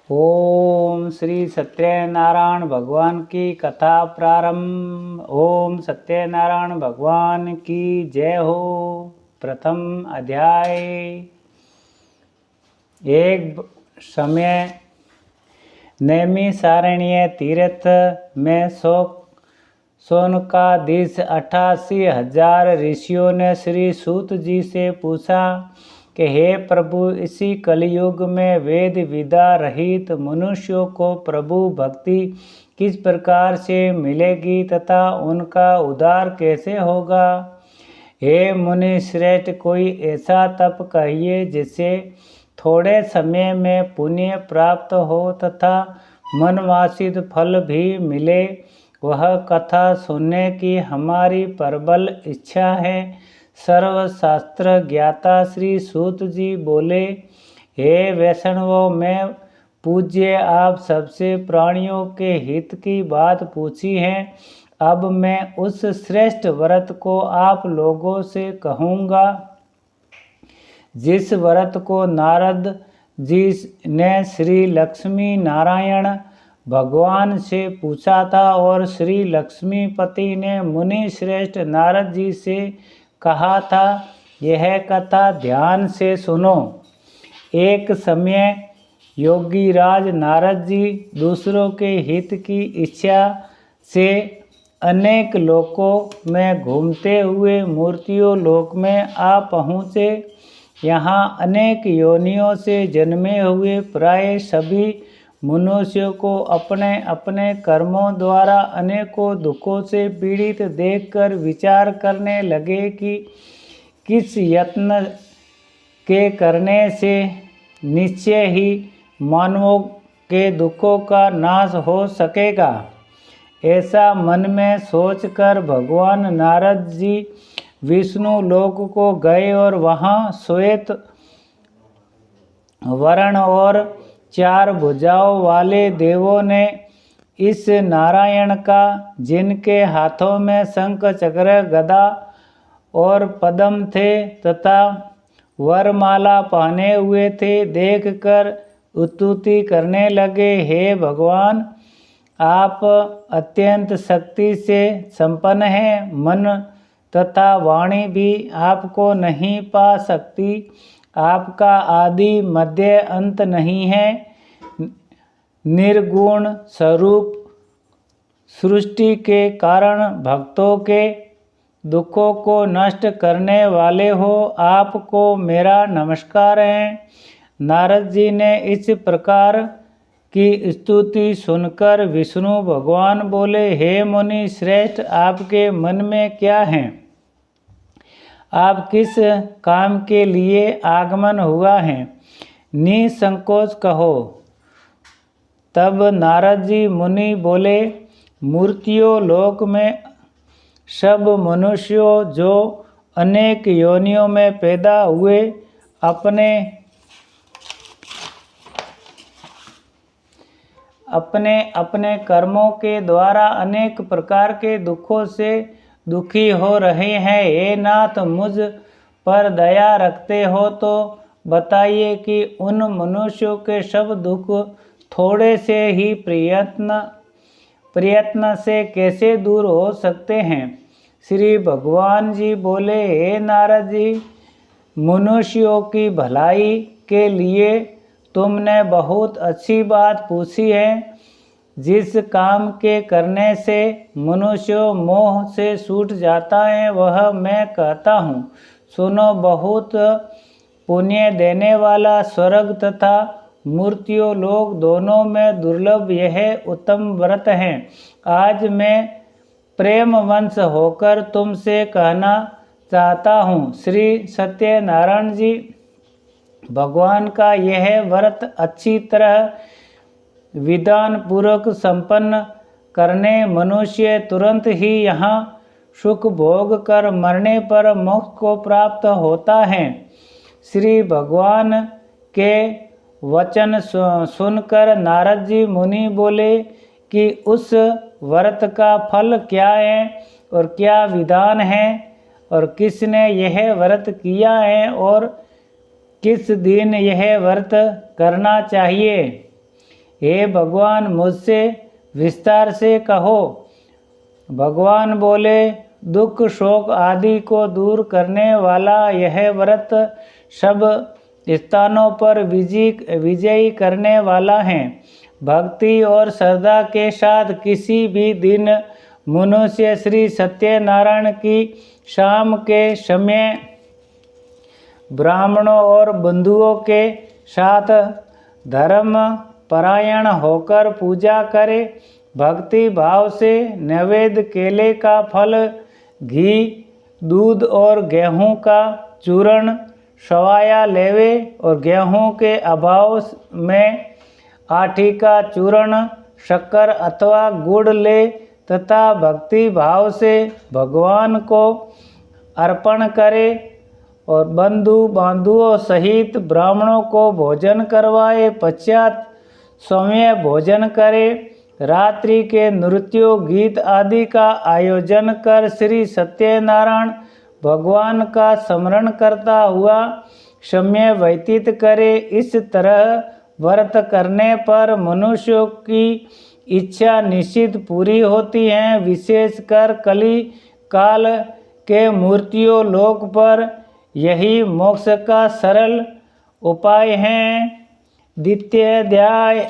ओम श्री सत्यनारायण भगवान की कथा प्रारंभ। ओम सत्यनारायण भगवान की जय हो। प्रथम अध्याय। एक समय नैमिषारण्य तीर्थ में सोनकाधीश 88,000 ऋषियों ने श्री सूत जी से पूछा कि हे प्रभु, इसी कलयुग में वेद विद्या रहित मनुष्यों को प्रभु भक्ति किस प्रकार से मिलेगी तथा उनका उद्धार कैसे होगा। हे मुनि श्रेष्ठ, कोई ऐसा तप कहिए जिससे थोड़े समय में पुण्य प्राप्त हो तथा मनवांछित फल भी मिले। वह कथा सुनने की हमारी प्रबल इच्छा है। सर्वशास्त्र ज्ञाता श्री सूत जी बोले, हे वैष्णवों, मैं पूज्य आप सबसे प्राणियों के हित की बात पूछी है। अब मैं उस श्रेष्ठ व्रत को आप लोगों से कहूँगा जिस व्रत को नारद जी ने श्री लक्ष्मी नारायण भगवान से पूछा था और श्री लक्ष्मीपति ने मुनि श्रेष्ठ नारद जी से कहा था। यह कथा ध्यान से सुनो। एक समय योगीराज नारद जी दूसरों के हित की इच्छा से अनेक लोकों में घूमते हुए मूर्तियों लोक में आ पहुँचे। यहाँ अनेक योनियों से जन्मे हुए प्राय सभी मनुष्यों को अपने अपने कर्मों द्वारा अनेकों दुखों से पीड़ित देखकर विचार करने लगे कि किस यत्न के करने से निश्चय ही मानवों के दुखों का नाश हो सकेगा। ऐसा मन में सोचकर भगवान नारद जी विष्णु लोक को गए और वहाँ श्वेत वर्ण और 4 भुजाओं वाले देवों ने इस नारायण का, जिनके हाथों में शंख चक्र गदा और पद्म थे तथा वरमाला पहने हुए थे, देखकर स्तुति करने लगे। हे भगवान, आप अत्यंत शक्ति से संपन्न हैं। मन तथा वाणी भी आपको नहीं पा सकती। आपका आदि मध्य अंत नहीं है। निर्गुण स्वरूप सृष्टि के कारण भक्तों के दुखों को नष्ट करने वाले हो। आपको मेरा नमस्कार है। नारद जी ने इस प्रकार की स्तुति सुनकर विष्णु भगवान बोले, हे मुनि श्रेष्ठ, आपके मन में क्या है? आप किस काम के लिए आगमन हुआ है? निसंकोच कहो। तब नारद जी मुनि बोले, मूर्तियों लोक में सब मनुष्यों जो अनेक योनियों में पैदा हुए अपने अपने कर्मों के द्वारा अनेक प्रकार के दुखों से दुखी हो रहे हैं। हे नाथ, मुझ पर दया रखते हो तो बताइए कि उन मनुष्यों के सब दुख थोड़े से ही प्रयत्न से कैसे दूर हो सकते हैं। श्री भगवान जी बोले, हे नारद जी, मनुष्यों की भलाई के लिए तुमने बहुत अच्छी बात पूछी है। जिस काम के करने से मनुष्य मोह से छूट जाता है वह मैं कहता हूँ। सुनो, बहुत पुण्य देने वाला स्वर्ग तथा मूर्तियों लोक दोनों में दुर्लभ यह उत्तम व्रत है। आज मैं प्रेमवंश होकर तुमसे कहना चाहता हूँ। श्री सत्यनारायण जी भगवान का यह व्रत अच्छी तरह विधान पूर्वक संपन्न करने मनुष्य तुरंत ही यहाँ सुख भोग कर मरने पर मोक्ष को प्राप्त होता है। श्री भगवान के वचन सुनकर नारद जी मुनि बोले कि उस व्रत का फल क्या है और क्या विधान है और किसने यह व्रत किया है और किस दिन यह व्रत करना चाहिए। हे भगवान मुझसे विस्तार से कहो। भगवान बोले, दुख शोक आदि को दूर करने वाला यह व्रत सब स्थानों पर विजयी करने वाला है। भक्ति और श्रद्धा के साथ किसी भी दिन मनुष्य श्री सत्यनारायण की शाम के समय ब्राह्मणों और बंधुओं के साथ धर्म परायण होकर पूजा करे। भक्ति भाव से नैवेद्य केले का फल, घी, दूध और गेहूं का चूर्ण सवाया लेवे और गेहूं के अभाव में आठी का चूर्ण, शक्कर अथवा गुड़ ले तथा भक्ति भाव से भगवान को अर्पण करे और बंधु बांधुओं सहित ब्राह्मणों को भोजन करवाए पश्चात स्वयं भोजन करे। रात्रि के नृत्यों गीत आदि का आयोजन कर श्री सत्यनारायण भगवान का स्मरण करता हुआ समय व्यतीत करे। इस तरह व्रत करने पर मनुष्यों की इच्छा निश्चित पूरी होती है। विशेषकर कली काल के मृत्यु लोक पर यही मोक्ष का सरल उपाय है। द्वितीय अध्याय।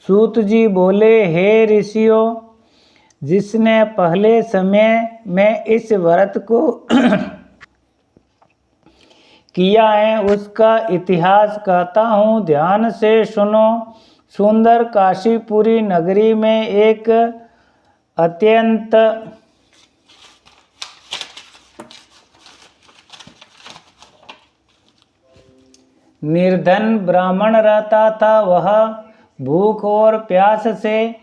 सूत जी बोले, हे ऋषियों, जिसने पहले समय में इस व्रत को किया है उसका इतिहास कहता हूँ, ध्यान से सुनो। सुंदर काशीपुरी नगरी में एक अत्यंत निर्धन ब्राह्मण रहता था। वह भूख और प्यास से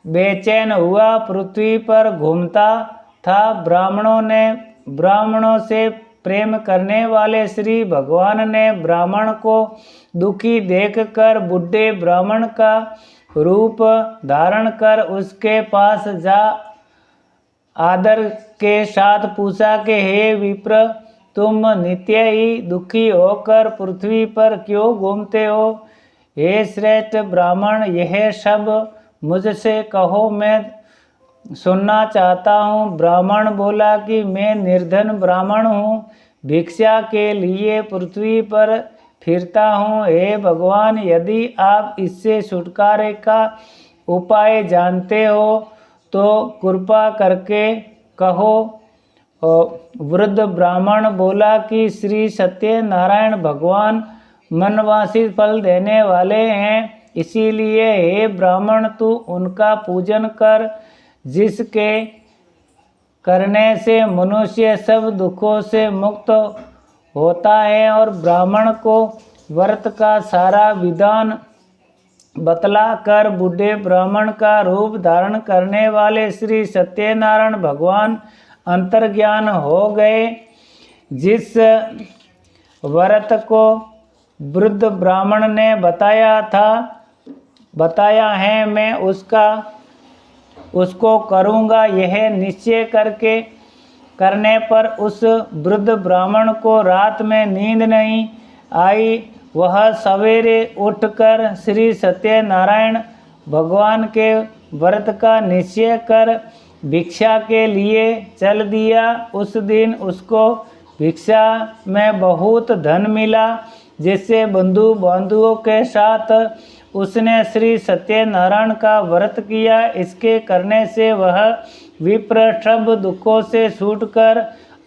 बेचैन हुआ पृथ्वी पर घूमता था। ब्राह्मणों से प्रेम करने वाले श्री भगवान ने ब्राह्मण को दुखी देखकर बुढ़े ब्राह्मण का रूप धारण कर उसके पास जा आदर के साथ पूछा कि हे विप्र, तुम नित्य ही दुखी होकर पृथ्वी पर क्यों घूमते हो? हे श्रेष्ठ ब्राह्मण, यह सब मुझसे कहो, मैं सुनना चाहता हूँ। ब्राह्मण बोला कि मैं निर्धन ब्राह्मण हूँ, भिक्षा के लिए पृथ्वी पर फिरता हूँ। हे भगवान, यदि आप इससे छुटकारे का उपाय जानते हो तो कृपा करके कहो। वृद्ध ब्राह्मण बोला कि श्री सत्यनारायण भगवान मनवांछित फल देने वाले हैं, इसीलिए हे ब्राह्मण, तू उनका पूजन कर, जिसके करने से मनुष्य सब दुखों से मुक्त होता है। और ब्राह्मण को व्रत का सारा विधान बतला कर बूढ़े ब्राह्मण का रूप धारण करने वाले श्री सत्यनारायण भगवान अंतर्ज्ञान हो गए। जिस व्रत को वृद्ध ब्राह्मण ने बताया है, मैं उसको करूँगा। यह निश्चय करने पर उस वृद्ध ब्राह्मण को रात में नींद नहीं आई। वह सवेरे उठकर श्री सत्यनारायण भगवान के व्रत का निश्चय कर भिक्षा के लिए चल दिया। उस दिन उसको भिक्षा में बहुत धन मिला, जिससे बंधु बांधवों के साथ उसने श्री सत्यनारायण का व्रत किया। इसके करने से वह विप्र सब दुखों से छूटकर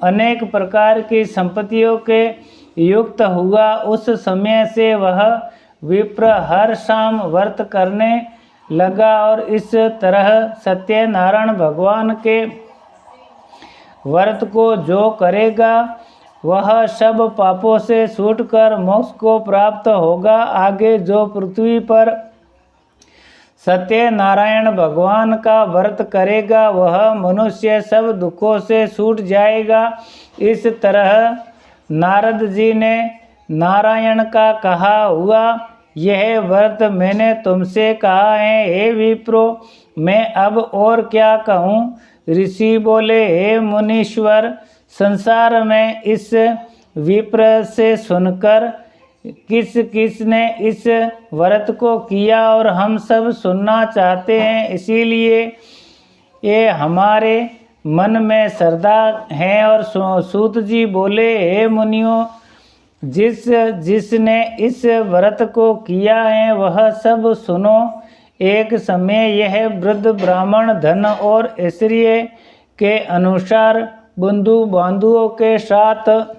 अनेक प्रकार की संपत्तियों के युक्त हुआ। उस समय से वह विप्र हर शाम व्रत करने लगा और इस तरह सत्यनारायण भगवान के व्रत को जो करेगा वह सब पापों से छूटकर मोक्ष को प्राप्त होगा। आगे जो पृथ्वी पर सत्यनारायण भगवान का व्रत करेगा वह मनुष्य सब दुखों से छूट जाएगा। इस तरह नारद जी ने नारायण का कहा हुआ यह व्रत मैंने तुमसे कहा है। हे विप्रो, मैं अब और क्या कहूँ? ऋषि बोले, हे मुनीश्वर, संसार में इस विप्र से सुनकर किस किस ने इस व्रत को किया और हम सब सुनना चाहते हैं, इसीलिए ये हमारे मन में श्रद्धा है। और सूत जी बोले, हे मुनियों, जिसने इस व्रत को किया है वह सब सुनो। एक समय यह वृद्ध ब्राह्मण धन और ऐश्वर्य के अनुसार बंधु बांधुओं के साथ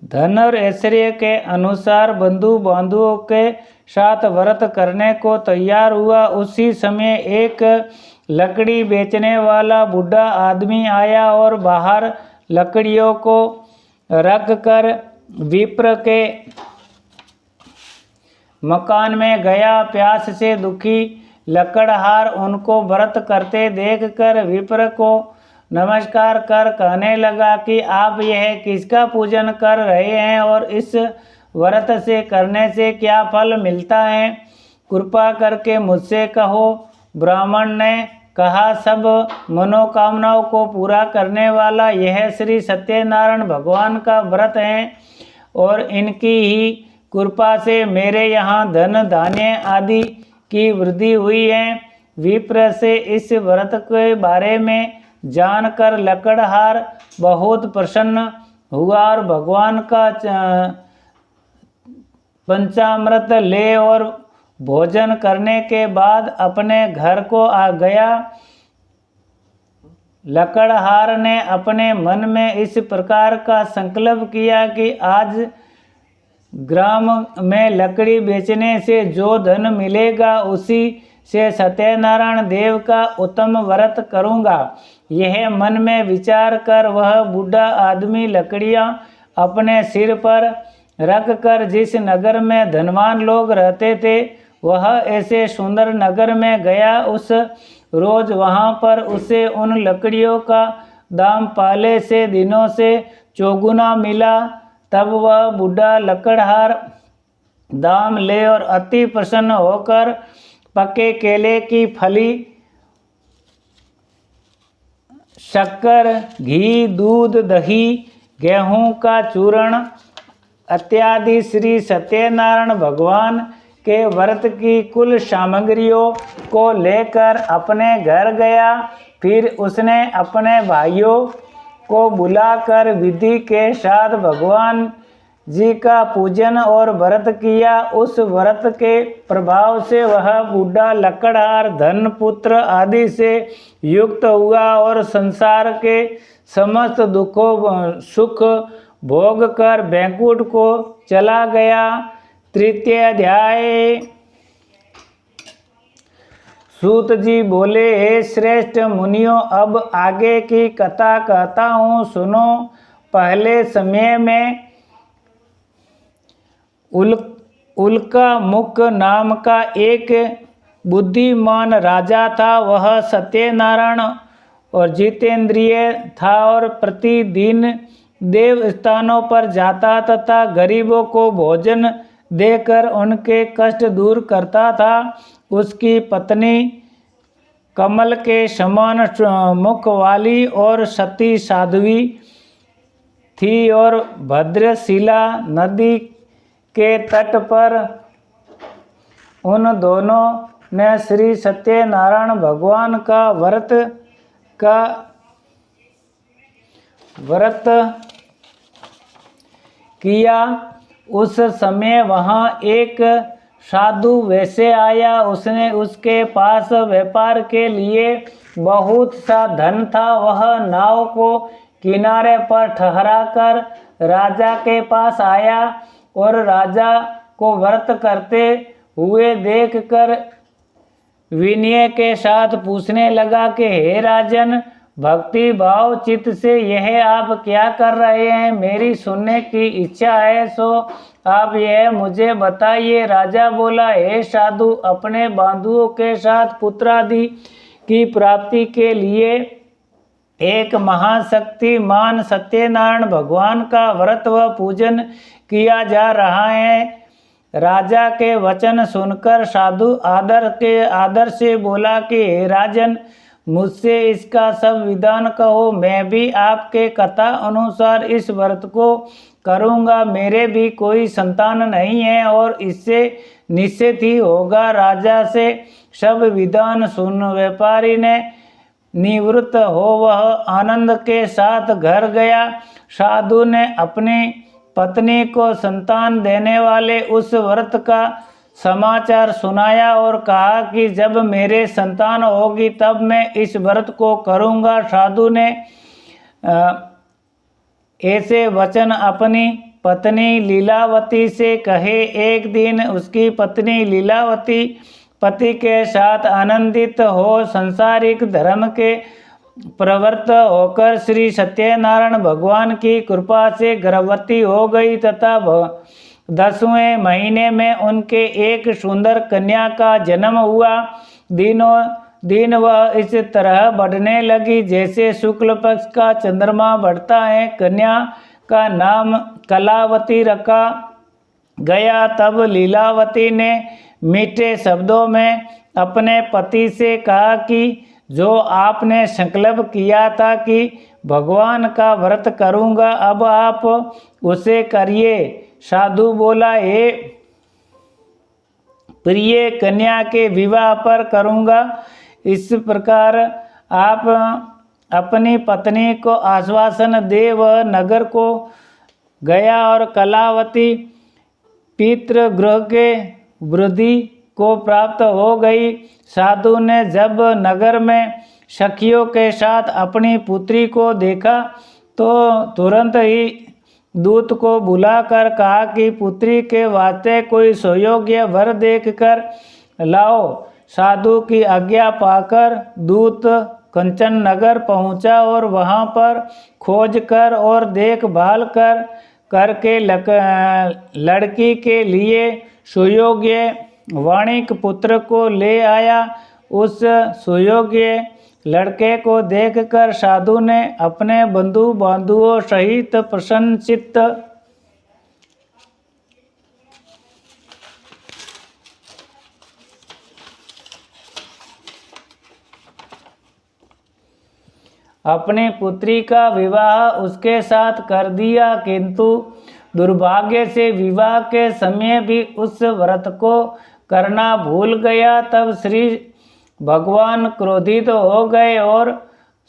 धन और ऐश्वर्य के अनुसार बंधु बांधुओं के साथ व्रत करने को तैयार हुआ। उसी समय एक लकड़ी बेचने वाला बूढ़ा आदमी आया और बाहर लकड़ियों को रख कर विप्र के मकान में गया। प्यास से दुखी लकड़हार उनको व्रत करते देखकर विप्र को नमस्कार कर कहने लगा कि आप यह किसका पूजन कर रहे हैं और इस व्रत से करने से क्या फल मिलता है, कृपा करके मुझसे कहो। ब्राह्मण ने कहा, सब मनोकामनाओं को पूरा करने वाला यह श्री सत्यनारायण भगवान का व्रत है और इनकी ही कृपा से मेरे यहाँ धन धान्य आदि की वृद्धि हुई है। विप्र से इस व्रत के बारे में जानकर लकड़हार बहुत प्रसन्न हुआ और भगवान का पंचामृत ले और भोजन करने के बाद अपने घर को आ गया। लकड़हार ने अपने मन में इस प्रकार का संकल्प किया कि आज ग्राम में लकड़ी बेचने से जो धन मिलेगा उसी से सत्यनारायण देव का उत्तम व्रत करूँगा। यह मन में विचार कर वह बूढ़ा आदमी लकड़ियाँ अपने सिर पर रख कर जिस नगर में धनवान लोग रहते थे वह ऐसे सुंदर नगर में गया। उस रोज वहाँ पर उसे उन लकड़ियों का दाम पहले से दिनों से चौगुना मिला। तब वह बूढ़ा लकड़हार दाम ले और अति प्रसन्न होकर पके केले की फली, शक्कर, घी, दूध, दही, गेहूं का चूर्ण इत्यादि श्री सत्यनारायण भगवान के व्रत की कुल सामग्रियों को लेकर अपने घर गया। फिर उसने अपने भाइयों को बुलाकर विधि के साथ भगवान जी का पूजन और व्रत किया। उस व्रत के प्रभाव से वह बूढ़ा लकड़हार धन पुत्र आदि से युक्त हुआ और संसार के समस्त दुखों सुख भोग कर बैकुंठ को चला गया। तृतीय अध्याय। सूत जी बोले, हे श्रेष्ठ मुनियों, अब आगे की कथा कहता हूँ, सुनो। पहले समय में उल्का मुख नाम का एक बुद्धिमान राजा था। वह सत्यनारायण और जितेंद्रिय था और प्रतिदिन देव स्थानों पर जाता तथा गरीबों को भोजन देकर उनके कष्ट दूर करता था। उसकी पत्नी कमल के समान मुख वाली और सती साध्वी थी और भद्रशिला नदी के तट पर उन दोनों ने श्री सत्यनारायण भगवान का व्रत किया। उस समय वहाँ एक साधु वैसे आया। उसने उसके पास व्यापार के लिए बहुत सा धन था। वह नाव को किनारे पर ठहराकर राजा के पास आया और राजा को व्रत करते हुए देखकर विनय के साथ पूछने लगा कि हे राजन, भक्ति भाव चित्त से यह आप क्या कर रहे हैं? मेरी सुनने की इच्छा है, सो आप यह मुझे बताइए। राजा बोला, हे साधु, अपने बंधुओं के साथ पुत्रादि की प्राप्ति के लिए एक महाशक्तिमान सत्यनारायण भगवान का व्रत व पूजन किया जा रहा है। राजा के वचन सुनकर साधु आदर से बोला कि हे राजन, मुझसे इसका सब विधान कहो, मैं भी आपके कथा अनुसार इस व्रत को करूँगा। मेरे भी कोई संतान नहीं है और इससे निश्चित ही होगा। राजा से सब विधान सुन व्यापारी ने निवृत्त हो वह आनंद के साथ घर गया। साधु ने अपनी पत्नी को संतान देने वाले उस व्रत का समाचार सुनाया और कहा कि जब मेरे संतान होगी तब मैं इस व्रत को करूँगा। साधु ने ऐसे वचन अपनी पत्नी लीलावती से कहे। एक दिन उसकी पत्नी लीलावती पति के साथ आनंदित हो संसारिक धर्म के प्रवृत्त होकर श्री सत्यनारायण भगवान की कृपा से गर्भवती हो गई तथा 10वें महीने में उनके एक सुंदर कन्या का जन्म हुआ। दिनों दिन वह इस तरह बढ़ने लगी जैसे शुक्ल पक्ष का चंद्रमा बढ़ता है। कन्या का नाम कलावती रखा गया। तब लीलावती ने मीठे शब्दों में अपने पति से कहा कि जो आपने संकल्प किया था कि भगवान का व्रत करूँगा, अब आप उसे करिए। साधु बोला, हे प्रिय, कन्या के विवाह पर करूँगा। इस प्रकार आप अपनी पत्नी को आश्वासन दे। वह नगर को गया और कलावती पितृगृह के वृद्धि को प्राप्त हो गई। साधु ने जब नगर में सखियों के साथ अपनी पुत्री को देखा तो तुरंत ही दूत को बुलाकर कहा कि पुत्री के वास्ते कोई सुयोग्य वर देखकर लाओ। साधु की आज्ञा पाकर दूत कंचन नगर पहुंचा और वहां पर खोज कर और देखभाल करके लड़की के लिए सुयोग्य वाणिक पुत्र को ले आया। उस सुयोग्य लड़के को देखकर साधु ने अपने बंधु बांधवों सहित प्रसन्नचित्त अपनी पुत्री का विवाह उसके साथ कर दिया, किंतु दुर्भाग्य से विवाह के समय भी उस व्रत को करना भूल गया। तब श्री भगवान क्रोधित हो गए और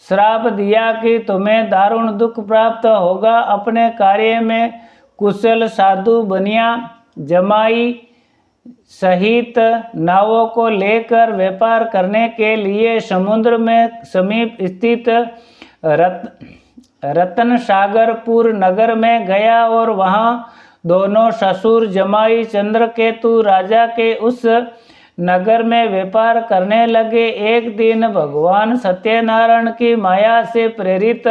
श्राप दिया कि तुम्हें दारुण दुख प्राप्त होगा। अपने कार्य में कुशल साधु बनिया जमाई सहित नावों को लेकर व्यापार करने के लिए समुद्र में समीप स्थित रतन सागरपुर नगर में गया और वहां दोनों ससुर जमाई चंद्रकेतु राजा के उस नगर में व्यापार करने लगे। एक दिन भगवान सत्यनारायण की माया से प्रेरित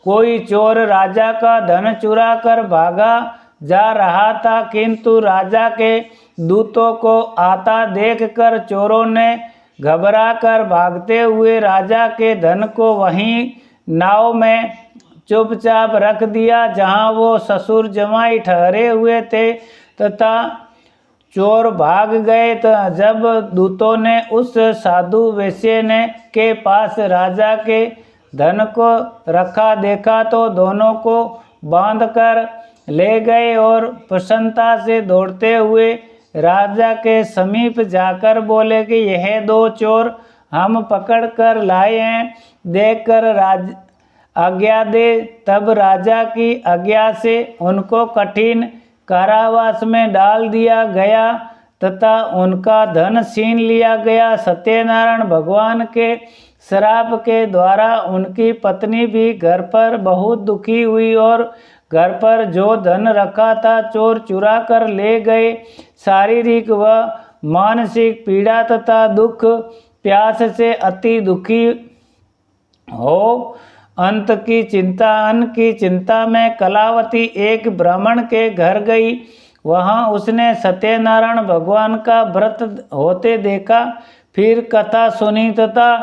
कोई चोर राजा का धन चुरा कर भागा जा रहा था, किंतु राजा के दूतों को आता देखकर चोरों ने घबराकर भागते हुए राजा के धन को वहीं नाव में चुपचाप रख दिया जहां वो ससुर जमाई ठहरे हुए थे तथा चोर भाग गए। जब दूतों ने उस साधु वैश्य ने के पास राजा के धन को रखा देखा तो दोनों को बांधकर ले गए और प्रसन्नता से दौड़ते हुए राजा के समीप जाकर बोले कि यह दो चोर हम पकड़ कर लाए हैं, देखकर आज्ञा दे। तब राजा की आज्ञा से उनको कठिन कारावास में डाल दिया गया तथा उनका धन छीन लिया गया। सत्यनारायण भगवान के श्राप के द्वारा उनकी पत्नी भी घर पर बहुत दुखी हुई और घर पर जो धन रखा था चोर चुरा कर ले गए। शारीरिक व मानसिक पीड़ा तथा दुख प्यास से अति दुखी हो अन्न की चिंता में कलावती एक ब्राह्मण के घर गई। वहां उसने सत्यनारायण भगवान का व्रत होते देखा। फिर कथा सुनी तथा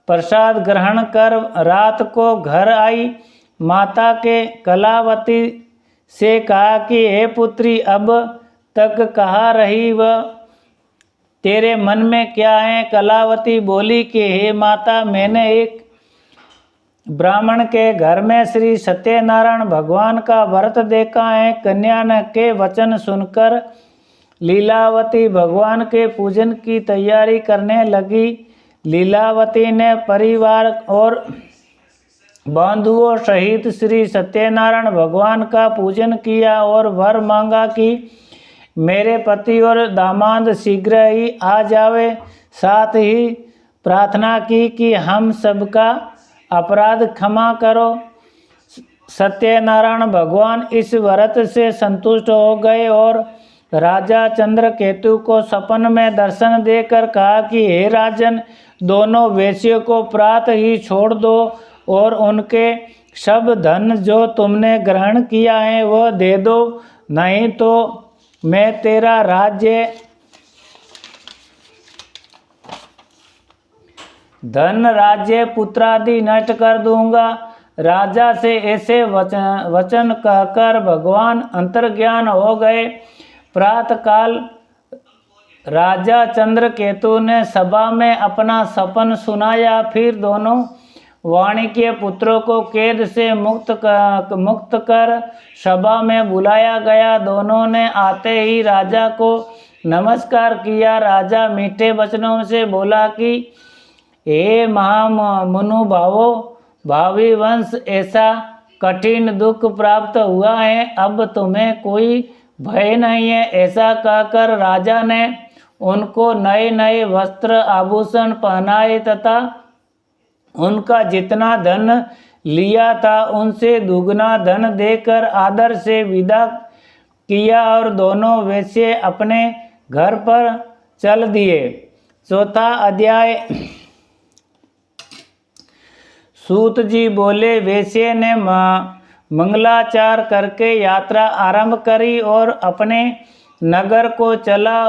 प्रसाद ग्रहण कर रात को घर आई। माता के कलावती से कहा कि हे पुत्री, अब तक कहाँ रही वह तेरे मन में क्या है? कलावती बोली कि हे माता, मैंने एक ब्राह्मण के घर में श्री सत्यनारायण भगवान का व्रत देखा है। कन्या के वचन सुनकर लीलावती भगवान के पूजन की तैयारी करने लगी। लीलावती ने परिवार और बंधुओं सहित श्री सत्यनारायण भगवान का पूजन किया और वर मांगा कि मेरे पति और दामाद शीघ्र ही आ जावे। साथ ही प्रार्थना की कि हम सबका अपराध क्षमा करो। सत्यनारायण भगवान इस व्रत से संतुष्ट हो गए और राजा चंद्रकेतु को सपन में दर्शन देकर कहा कि हे राजन, दोनों वेश्यों को प्रातः ही छोड़ दो और उनके सब धन जो तुमने ग्रहण किया है वह दे दो, नहीं तो मैं तेरा राज्य धन राज्य पुत्रादि नष्ट कर दूंगा। राजा से ऐसे वचन कहकर भगवान अंतर्ज्ञान हो गए। प्रातःकाल राजा चंद्रकेतु ने सभा में अपना सपन सुनाया। फिर दोनों वाणी के पुत्रों को कैद से मुक्त कर सभा में बुलाया गया। दोनों ने आते ही राजा को नमस्कार किया। राजा मीठे वचनों से बोला कि हे महामनुभावो, भावी वंश ऐसा कठिन दुख प्राप्त हुआ है, अब तुम्हें कोई भय नहीं है। ऐसा कहकर राजा ने उनको नए नए वस्त्र आभूषण पहनाए तथा उनका जितना धन लिया था उनसे दुगना धन देकर आदर से विदा किया और दोनों वैसे अपने घर पर चल दिए। चौथा अध्याय। सूत जी बोले, वैश्य ने मंगलाचार करके यात्रा आरंभ करी और अपने नगर को चला।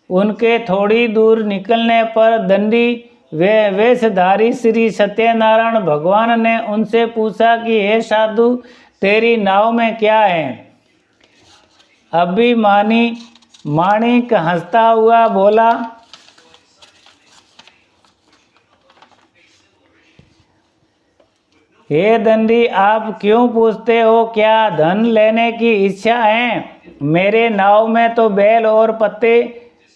उनके थोड़ी दूर निकलने पर दंडी वेशधारी श्री सत्यनारायण भगवान ने उनसे पूछा कि हे साधु, तेरी नाव में क्या है? अभिमानी माणिक हंसता हुआ बोला, हे दंडी, आप क्यों पूछते हो? क्या धन लेने की इच्छा है? मेरे नाव में तो बैल और पत्ते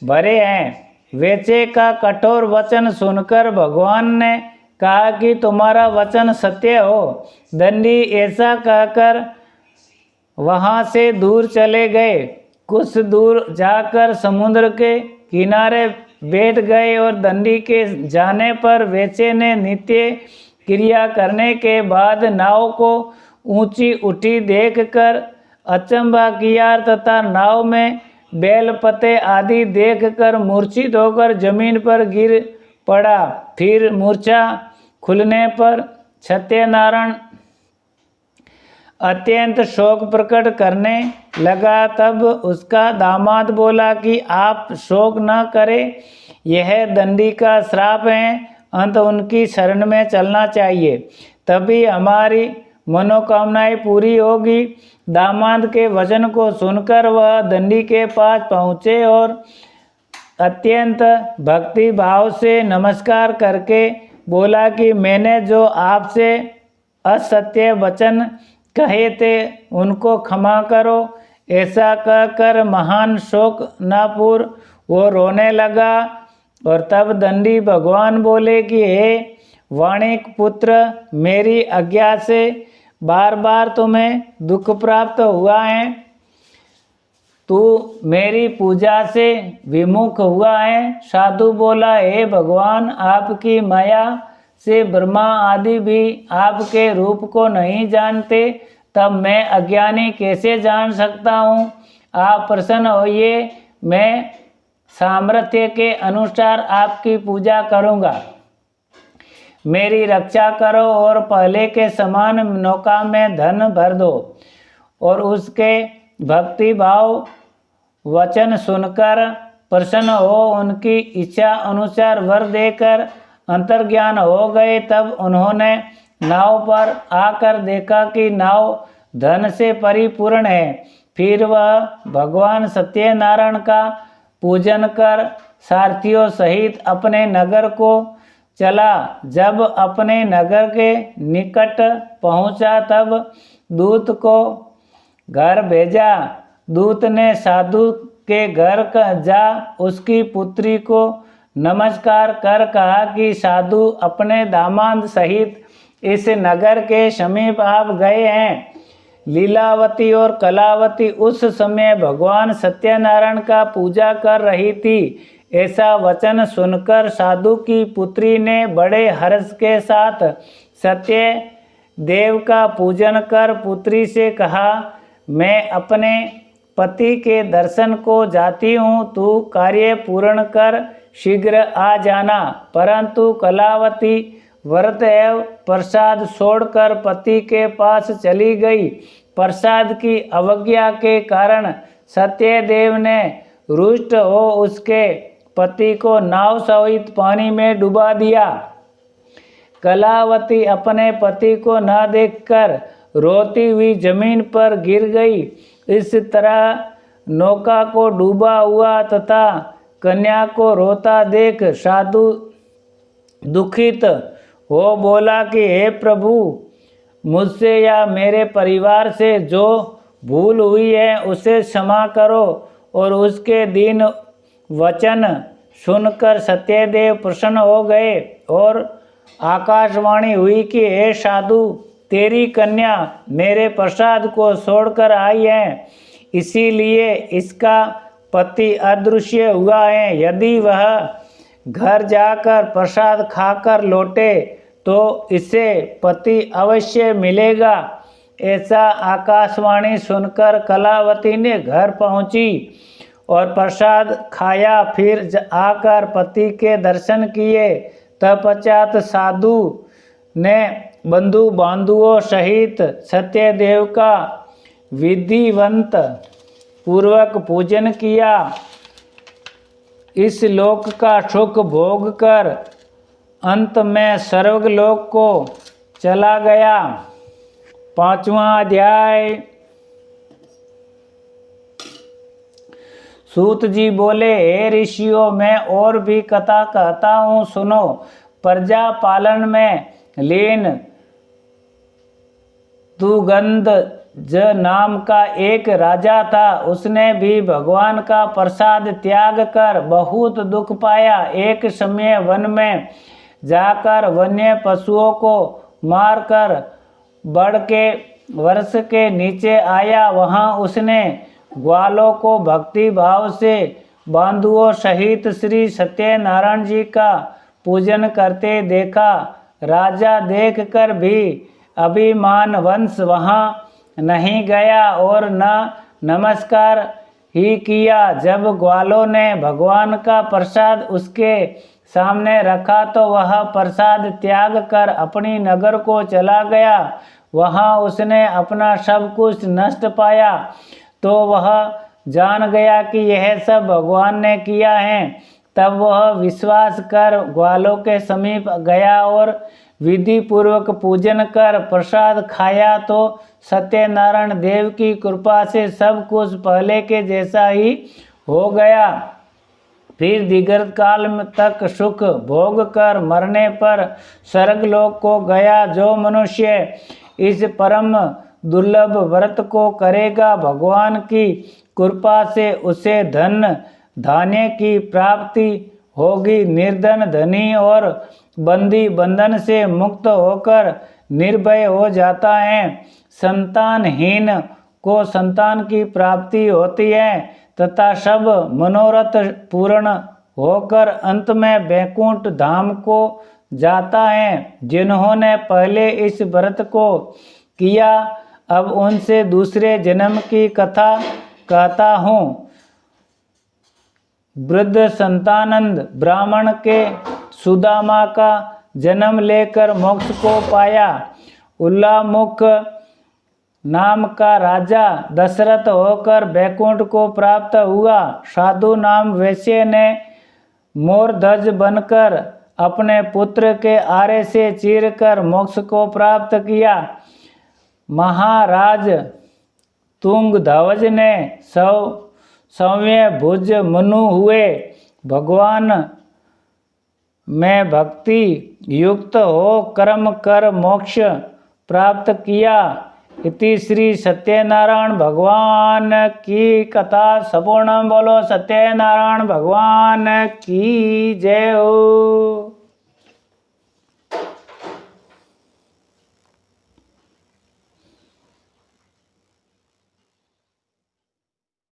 भरे हैं। वेचे का कठोर वचन सुनकर भगवान ने कहा कि तुम्हारा वचन सत्य हो। दंडी ऐसा कहकर वहां से दूर चले गए। कुछ दूर जाकर समुद्र के किनारे बैठ गए और दंडी के जाने पर वेचे ने नित्य क्रिया करने के बाद नाव को ऊंची उठी देखकर अचंभा किया तथा नाव में बैल पत्ते आदि देखकर मूर्छित होकर जमीन पर गिर पड़ा। फिर मूर्छा खुलने पर सत्यनारायण अत्यंत शोक प्रकट करने लगा। तब उसका दामाद बोला कि आप शोक न करें, यह दंडी का श्राप है, अंत उनकी शरण में चलना चाहिए, तभी हमारी मनोकामनाएं पूरी होगी। दामाद के वचन को सुनकर वह दंडी के पास पहुँचे और अत्यंत भक्ति भाव से नमस्कार करके बोला कि मैंने जो आपसे असत्य वचन कहे थे उनको क्षमा करो। ऐसा कहकर महान शोक नापुर वो रोने लगा। और तब दंडी भगवान बोले कि हे वाणिक पुत्र, मेरी आज्ञा से बार बार तुम्हें दुख प्राप्त हुआ है। तू मेरी पूजा से विमुख हुआ है। साधु बोला, हे भगवान, आपकी माया से ब्रह्मा आदि भी आपके रूप को नहीं जानते, तब मैं अज्ञानी कैसे जान सकता हूँ? आप प्रसन्न होइए, मैं सामर्थ्य के अनुसार आपकी पूजा करूँगा। मेरी रक्षा करो और पहले के समान नौका में धन भर दो। और उसके भक्ति भाव वचन सुनकर प्रसन्न हो उनकी इच्छा अनुसार वर देकर अंतर्ज्ञान हो गए। तब उन्होंने नाव पर आकर देखा कि नाव धन से परिपूर्ण है। फिर वह भगवान सत्यनारायण का पूजन कर सारथियों सहित अपने नगर को चला। जब अपने नगर के निकट पहुंचा तब दूत को घर भेजा। दूत ने साधु के घर जा उसकी पुत्री को नमस्कार कर कहा कि साधु अपने दामाद सहित इस नगर के समीप आप गए हैं। लीलावती और कलावती उस समय भगवान सत्यनारायण का पूजा कर रही थी। ऐसा वचन सुनकर साधु की पुत्री ने बड़े हर्ष के साथ सत्य देव का पूजन कर पुत्री से कहा, मैं अपने पति के दर्शन को जाती हूँ, तू कार्य पूर्ण कर शीघ्र आ जाना। परंतु कलावती व्रत एवं प्रसाद छोड़कर पति के पास चली गई। प्रसाद की अवज्ञा के कारण सत्यदेव ने रुष्ट हो उसके पति को नाव सहित पानी में डुबा दिया। कलावती अपने पति को न देखकर रोती हुई जमीन पर गिर गई। इस तरह नौका को डूबा हुआ तथा कन्या को रोता देख साधु दुखित हो बोला कि हे प्रभु, मुझसे या मेरे परिवार से जो भूल हुई है उसे क्षमा करो। और उसके दीन वचन सुनकर सत्यदेव प्रसन्न हो गए और आकाशवाणी हुई कि हे साधु, तेरी कन्या मेरे प्रसाद को छोड़कर आई है, इसीलिए इसका पति अदृश्य हुआ है। यदि वह घर जाकर प्रसाद खाकर लौटे तो इसे पति अवश्य मिलेगा। ऐसा आकाशवाणी सुनकर कलावती ने घर पहुंची और प्रसाद खाया। फिर आकर पति के दर्शन किए। तत्पश्चात साधु ने बंधु बांधुओं सहित सत्यदेव का विधिवंत पूर्वक पूजन किया। इस लोक का सुख भोग कर अंत में स्वर्गलोक को चला गया। 5वां अध्याय। सूत जी बोले, हे ऋषियों, मैं और भी कथा कहता हूँ, सुनो। प्रजा पालन में लीन दुगंध नाम का एक राजा था। उसने भी भगवान का प्रसाद त्याग कर बहुत दुख पाया। एक समय वन में जाकर वन्य पशुओं को मारकर बड़ के वृक्ष के नीचे आया। वहां उसने ग्वालों को भक्ति भाव से बांधुओं सहित श्री सत्यनारायण जी का पूजन करते देखा। राजा देखकर भी अभिमान वंश वहां नहीं गया और न नमस्कार ही किया। जब ग्वालों ने भगवान का प्रसाद उसके सामने रखा तो वह प्रसाद त्याग कर अपनी नगर को चला गया। वहां उसने अपना सब कुछ नष्ट पाया तो वह जान गया कि यह सब भगवान ने किया है। तब वह विश्वास कर ग्वालों के समीप गया और विधि पूर्वक पूजन कर प्रसाद खाया तो सत्यनारायण देव की कृपा से सब कुछ पहले के जैसा ही हो गया। फिर दीर्घ काल तक सुख भोग कर मरने पर स्वर्गलोक को गया। जो मनुष्य इस परम दुर्लभ व्रत को करेगा, भगवान की कृपा से उसे धन धान्य की प्राप्ति होगी। निर्धन धनी और बंदी बंधन से मुक्त होकर निर्भय हो जाता है। संतानहीन को संतान की प्राप्ति होती है तथा सब मनोरथ पूर्ण होकर अंत में वैकुंठ धाम को जाता है। जिन्होंने पहले इस व्रत को किया, अब उनसे दूसरे जन्म की कथा कहता हूँ। वृद्ध संतानंद ब्राह्मण के सुदामा का जन्म लेकर मोक्ष को पाया। उल्लामुख नाम का राजा दशरथ होकर बैकुंठ को प्राप्त हुआ। साधु नाम वैश्य ने मोरध्वज बनकर अपने पुत्र के आरे से चीरकर मोक्ष को प्राप्त किया। महाराज तुंगध्वज ने सौम्य भुज मनु हुए। भगवान में भक्ति युक्त हो कर्म कर मोक्ष प्राप्त किया। इति श्री सत्यनारायण भगवान की कथा संपूर्ण। बोलो सत्यनारायण भगवान की जय हो।